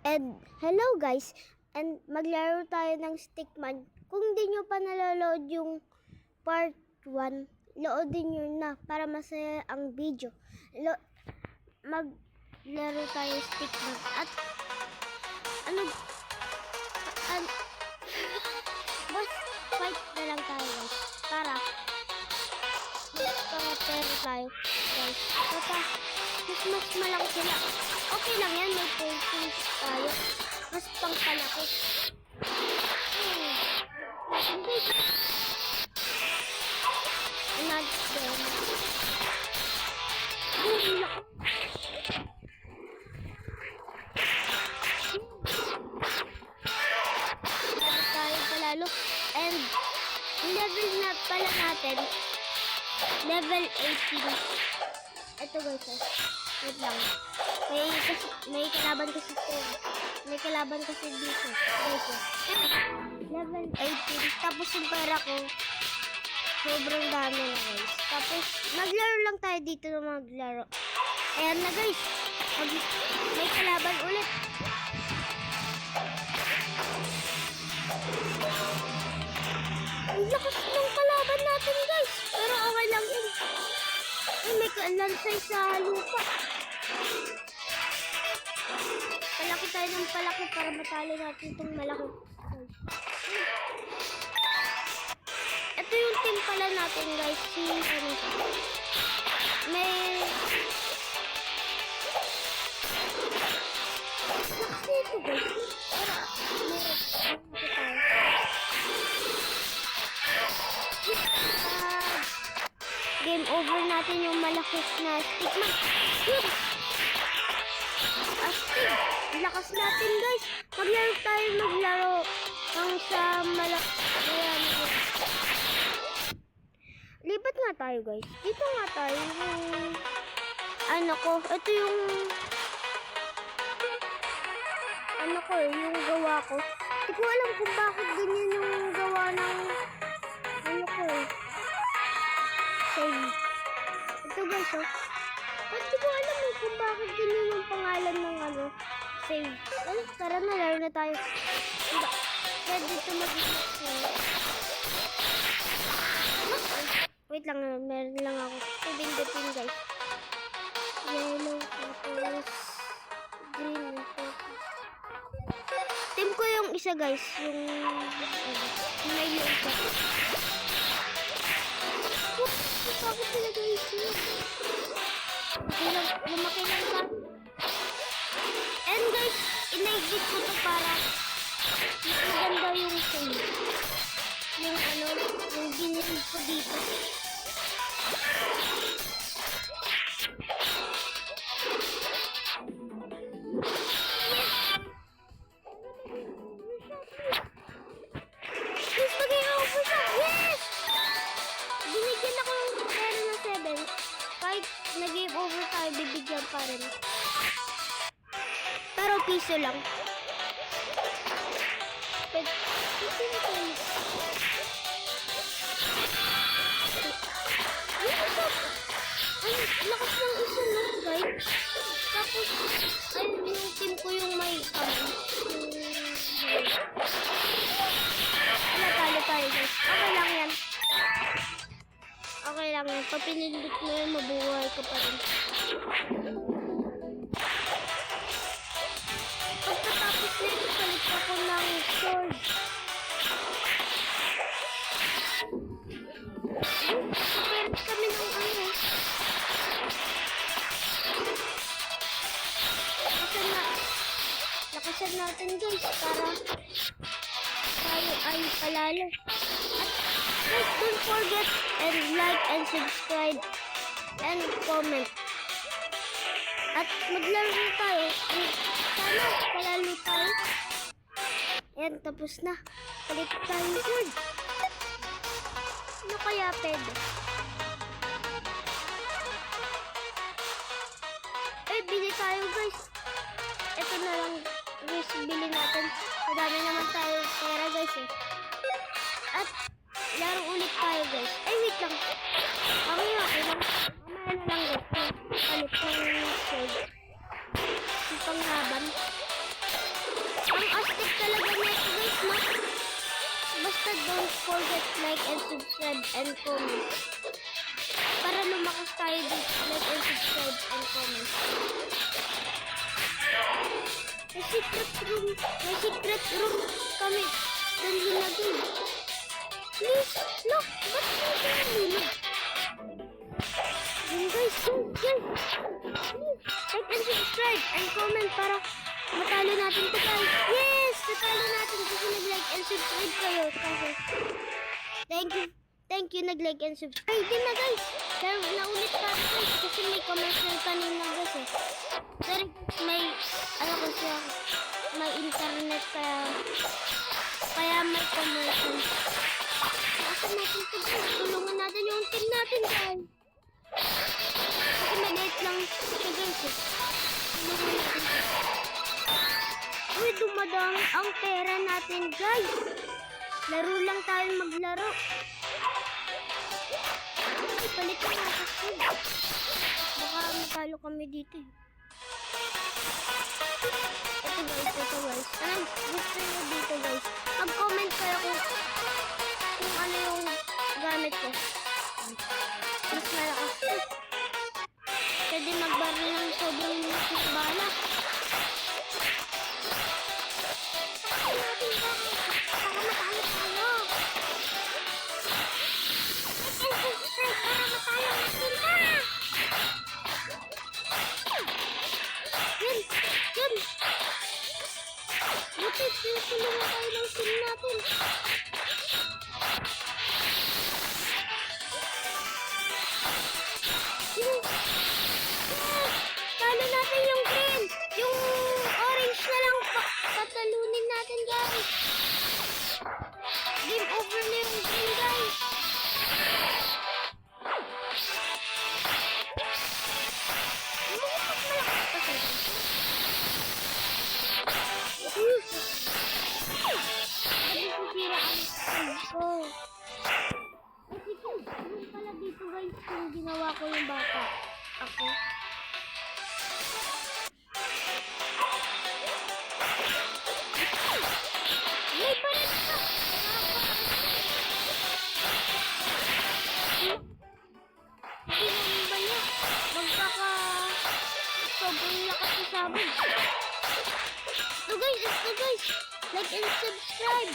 And hello guys, and maglaro tayo ng Stickman. Kung di nyo pa naloload yung part 1, loadin nyo na para masaya ang video. Maglaro tayo Stickman. At ano, boss fight na lang tayo guys. Para pero tayo guys. Mas malaki sila. Okay lang yan, may potions tayo. Mas pangkalaki. Another. Tayo palalo. And level na pala natin. Level 18. Ito guys. Wait lang. May kalaban kasi ito. May kalaban kasi dito. Dito. Level 18. Tapos yung pera ko, sobrang dami na guys. Tapos, maglaro lang tayo dito na maglaro. Ayan na guys. May kalaban ulit. Ang lakas ng kalaban natin guys. Pero okay lang yun. Ay, may lansay sa lupa. Palaki tayo ng palaki para matalo natin itong malaki. Ito yung team pala natin guys. May lakas ito guys. Game over natin yung malaki na Stickman. Astig! Lakas natin guys. Maglaro hanggang sa malaki. Lipat nga tayo guys. Dito nga tayo. Ano ko. Ito yung yung gawa ko. Hindi ko alam kung bakit ganyan yung gawa ng save. Ito guys hindi ko alam kung bakit ganyan yung pangalan ng save. Tara na, laro na tayo. Pwede dito mag-save. Wait lang, meron lang ako. Pindutin guys. Yellow, tapos green, team ko yung isa guys. Yung may yung isa. Bakit sila guys yun? Lumaki lang ka. And guys, in-exit ko to para maganda yung save. Yung yung ginilid ko dito. Yes! Mag-i-over siya! Yes! Binigyan ako ng pera na 7. Kahit nag-game over tayo, bibigyan pa rin. Pero piso lang. Piso na tayo. Ay, lakas ng isa na, guys. Tapos, ayun yung team ko yung may talo tayo, guys. Okay lang yan. Okay lang yan. Pag pinindot mo yun, mabuhay ka pa rin. Pagkatapos nito, palit ako ng sword. Palit kami ng lakasan natin guys para tayo ay palalo. At guys, don't forget and like and subscribe and comment. At maglaro na tayo. Sana palalo tayo. Ayan, tapos na. Palit tayo sword. Ano kaya pwede? Bili tayo guys. Ito na lang guys, bili natin. Madami naman tayo pera guys At laro ulit tayo guys. Ay wait lang. Okay lang. Mamaya na lang guys. Palit ng sword. Yung panglaban. don't forget like and subscribe and comment. Para lumakas tayo dito, like and subscribe and comment. May secret room kami. Doon na dun. Please, look, ba't hindi yun guys, yun. Like and subscribe and comment para matalo natin ito guys. Yes! Natalo natin kasi nag-like and subscribe kayo. Kasi, thank you nag-like and subscribe din na guys. Pero naulit pa guys kasi may commercial kanina guys eh. Pero may, ano kasi may internet kaya may commercial. Kasi natin ito guys, tulungan natin yung team natin guys. Kasi maliit lang siya guys eh. Tulungan natin ito. Uy, dumadami ang pera natin guys. Laro lang tayo maglaro. Ay, palit na natin ito. Baka matalo kami dito eh. Ito guys. Anong gusto nyo dito guys? Mag-comment kayo kung ano yung gamit ko. Mas malakas ko. Pwede magbaril ng sobrang malakas bala. Baka matalo tayo. Para matalo natin na. Yun. Buti, tulungan tayo ng team natin. Talo natin yung green. Yung orange na lang patalunin natin guys. Game over na yung green guys. Pala dito guys kung ginawa ko yung bata. Ako. May palit ka! Hindi naman ba niya? Magkaka... sobrang lakas sa sabon. Ito guys! Like and subscribe!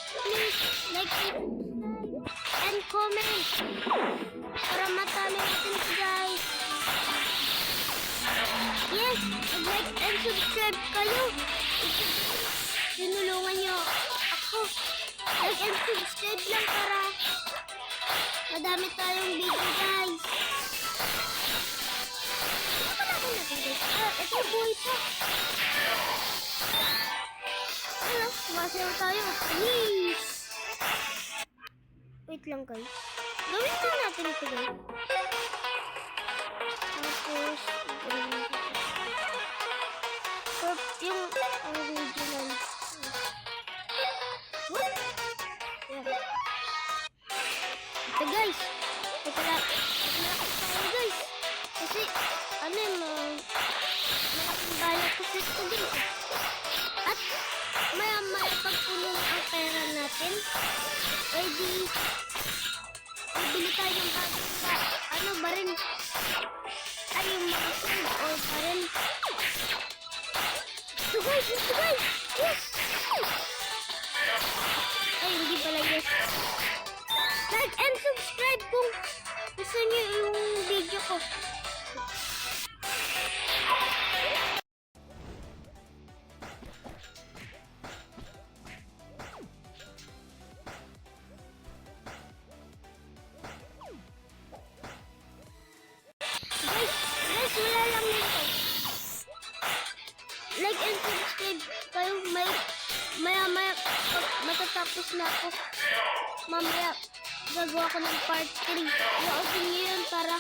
Please, like and comment para matalo natin ito guys. Yes, like and subscribe kayo. Tinulungan nyo ako. Like and subscribe lang para madami tayong video guys. Ano natin guys? Ito buhay pa. Ano? Sumasayaw tayo. Please. Wait lang guys. Gawin na natin ito guys. Tapos, yung original. What? Yeah. Ito guys. Ito malakas tayo guys. Kasi, ano yung malaking balak kasi ito guys. At, maya pagpuno ang pera natin, bibili tayo ng bagong baril. Ay, yung mga food or baril. Ito guys! Yes! Ay, hindi pala yes. Like and subscribe kung gusto niyo yung video ko. Guys, wala lang nito. Like and subscribe kayo. Maya matatapos na ako. Mamaya gagawa ko ng part 3. Ioosin nyo yun para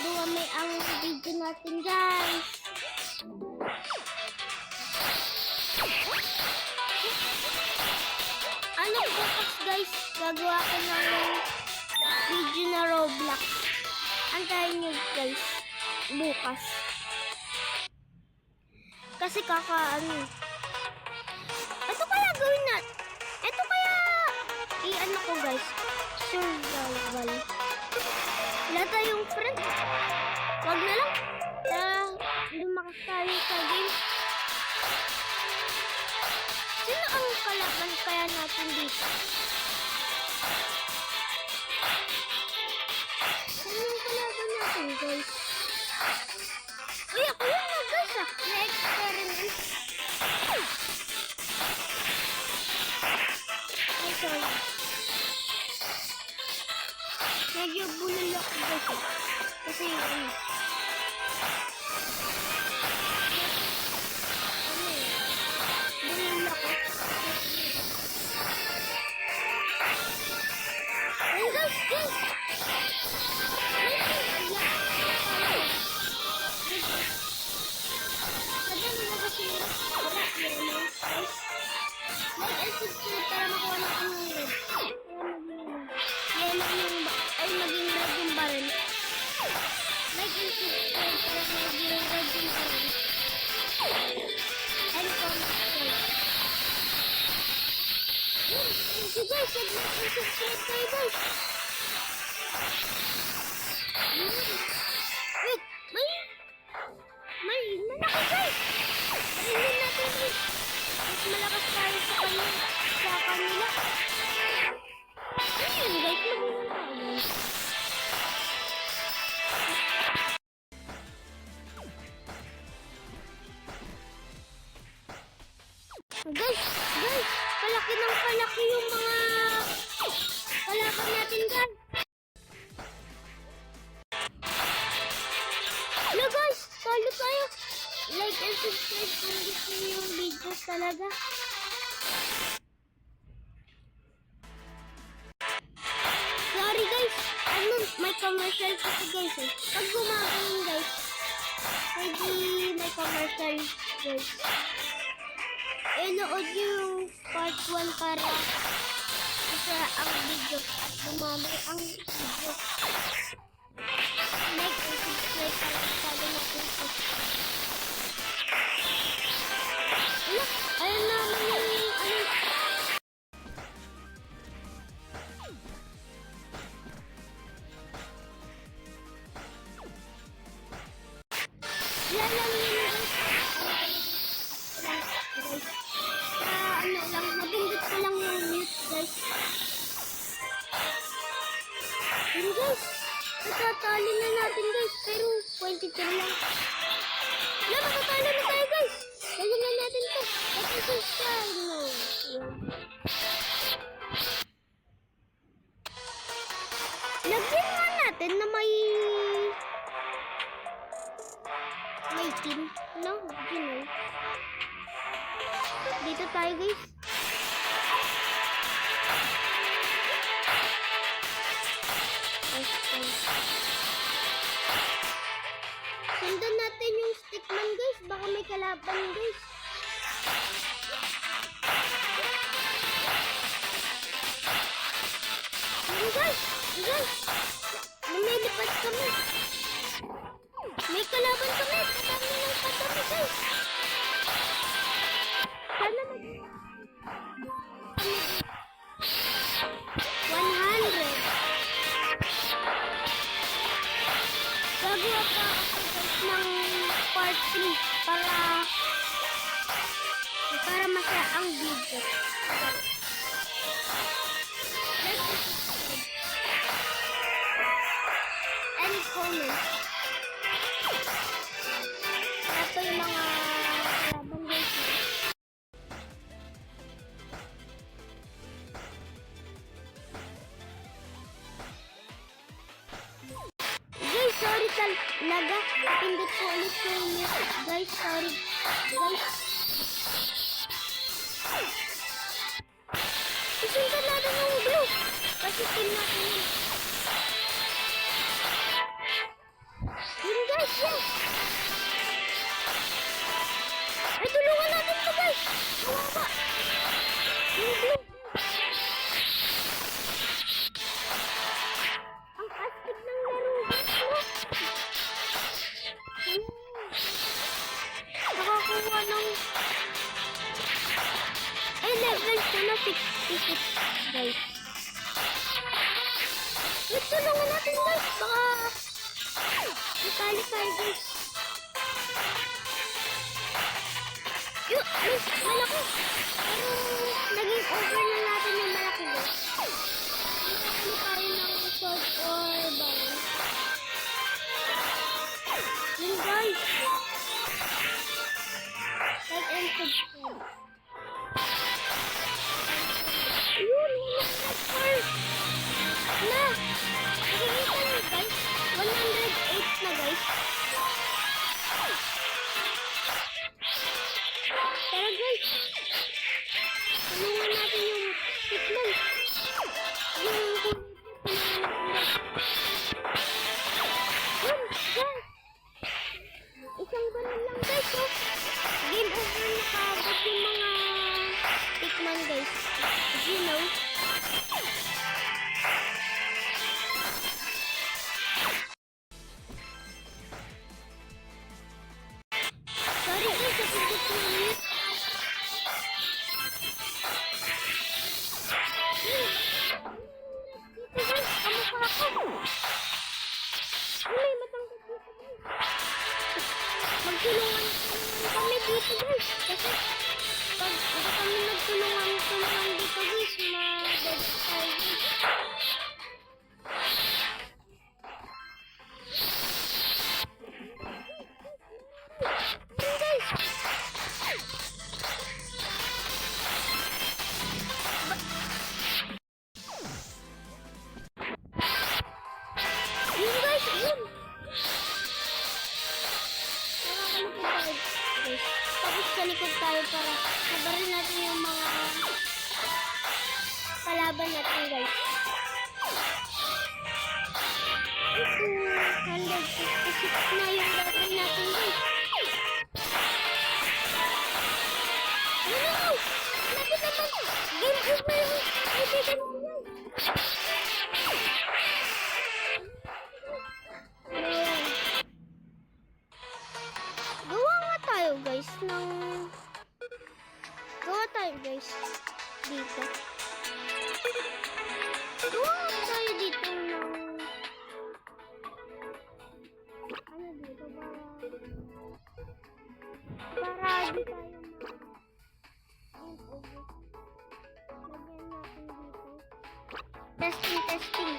dumami ang video natin guys. Ano bukas guys? Gagawa ko ng video na Roblox. Antayin nyo guys. Bukas. Kasi ito kaya gawin natin. Ito kaya ko guys. Survival. Wala tayong friend. Wag na lang. Lumakas tayo sa game. Sino ang kalaban kaya natin dito? Sino ang kalaban natin guys? Uy, ako yun na guys ah. Na-experiment. Ay, sorry. Medyo bulol ako guys ah. Kasi yung bulol ako. Ay guys, guys! Madami na kasi yun. Wala, yellow, guys. Like and subscribe para makuha natin yung red. Yellow yung ay maging red yung barrel. Like and subscribe para maging red yung barrel. And comment guys. Thank you guys. Like and subscribe kayo guys. Wait, may malaki guys. Paringin natin guys. Mas malakas tayo sa kanila. Ayun guys, magiging tayo guys. Guys, palaki yung mga kalaban natin guys. Hello guys, follow tayo. Like and subscribe kung gusto niyo yung videos talaga. Sorry guys, may commercial kasi guys eh. Pag gumagawin guys, pwede may commercial guys. Inood yung part 1 para isa ang video at bumabay ang video. Like and subscribe para masyado natin ito. Ayun naman yung ano. Yan lang yun guys. Ano lang, nabindot ko lang yung mute guys. Yun guys. Natatalo na natin guys, pero 22 lang. Wala, matatalo na tayo guys. Dali na natin to. Ito sa style, no. Lagyan nga natin na may team. No, yun. Dito tayo guys. Sundan natin yung stickman guys. Baka may kalaban guys. Yun guys. Lumilipad kami. May kalaban kami. Kadami ng kadami guys. Sana mag 100. Gagawa pa ako guys ng part 3 para masaya ang video. And comment. Ito yung mga kalaban guys. Guys, sorry talaga. Pindot ko ulit yung mute. Guys, sorry. Guys. Isundan natin yung blue. Kasi team natin yun. Yun guys, yes. Ay, tulungan natin ito guys. Kawawa. Yung blue. Ang astig ng laro guys, no? Nakakuha ng level ko na 66 guys. Wait, tulungan natin guys. Baka matali tayo guys. Yun, malaki. Pero naging over na natin yung malaki guys. Ano tayo ng sword or bow? Yun guys. Like and subscribe. Yun, first. Na! Nakikita nyo guys. 108 na guys. Pero guys, tulungan natin yung hitman. Yung yun, guys. Isang ganun lang guys. Oh. Game over na kaagad yung mga hitman guys. You know. Sorry guys, napindot ko yung mute. Dito guys, kamukha ko. May matangkot dito guys. Magtulungan kami dito guys. Kasi pag hindi kami nagtulungan dito guys, ma-dead tayo guys. Yun guys, yun. Nakakalipid tayo guys. Tapos sa likod tayo para sabarin natin yung mga kalaban natin guys. 256 na yung level natin guys. No! Lapit naman! Game over yung kaibigan mo guys. Gawa nga tayo guys ng... Gawa tayo guys dito. Gawa nga tayo dito ng... Ano dito ba? Para di tayo Lagyan natin dito. Testing.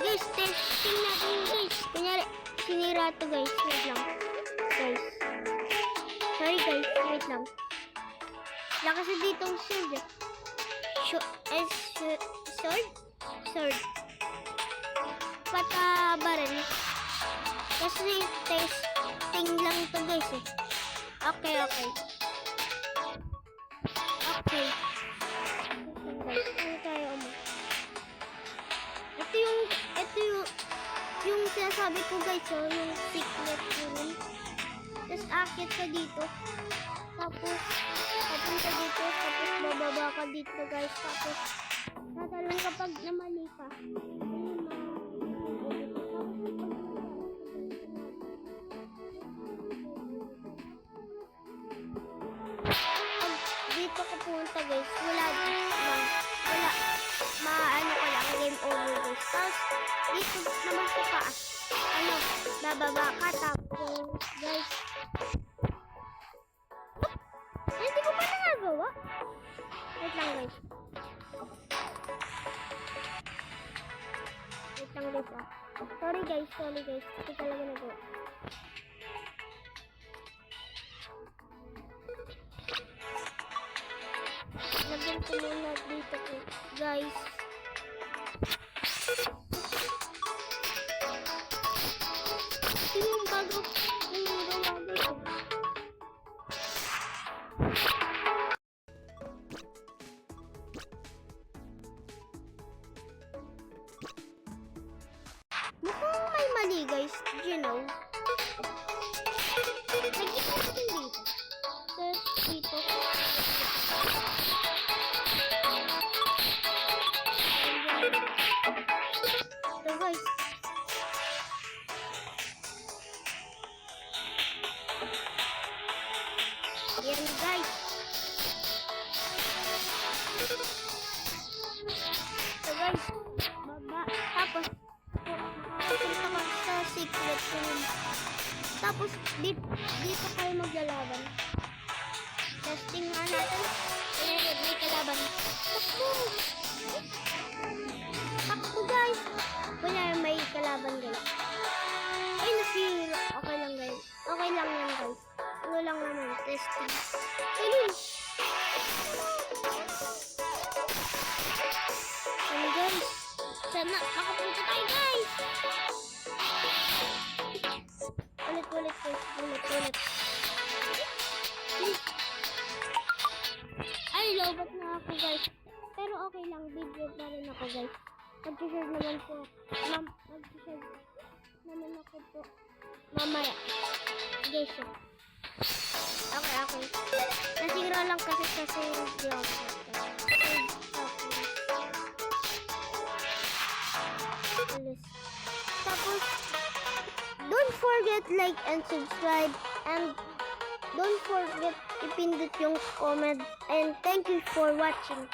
Guys, testing natin guys. Kunyari, sinira to guys. Wait lang. Guys. Sorry guys, wait lang. Wala kasi ditong sword eh. Sword. Pataba rin. Kasi testing lang to guys eh. Okay. Okay. Guys, ano tayo mo? Ito yung sinasabi ko guys, oh, yung secret room. Tapos akit ka dito. Tapos papunta dito, tapos bababa ka dito guys. Tapos tatalon kapag namali ka. Dito ka pumunta guys, wala maano ka lang, game over guys. Tapos dito naman sa taas, bababa ka, tapos guys, hindi ko pa nagagawa. Wait lang guys. Sorry guys, hindi talaga nagawa. Lagyan ko muna dito ko, guys. Ito yung bago guys. Mukhang may mali guys, did you know? Lagyan natin dito. Dito. Ito guys. Yan guys. Ito guys. Baba. Tapos, dito kayo maglalaban. Testing nga natin. Ayan, may kalaban. Takbo! Takbo, guys! Wala, may kalaban, guys. Ay, nasira. Okay lang, guys. Okay lang yan, guys. Ano lang naman, testing. Ayun! Ayun, guys. Sana, makapunta tayo, guys! Ulit, guys. Ulit. Ay, lobat na ako, guys. Pero okay lang, video pa rin ako, guys. Mag-share naman po. Mag-share naman ako po. Mamaya. Guys, okay. Nasira lang kasi hindi ako. Tapos, don't forget like and subscribe, and don't forget ipindot yung comment, and thank you for watching.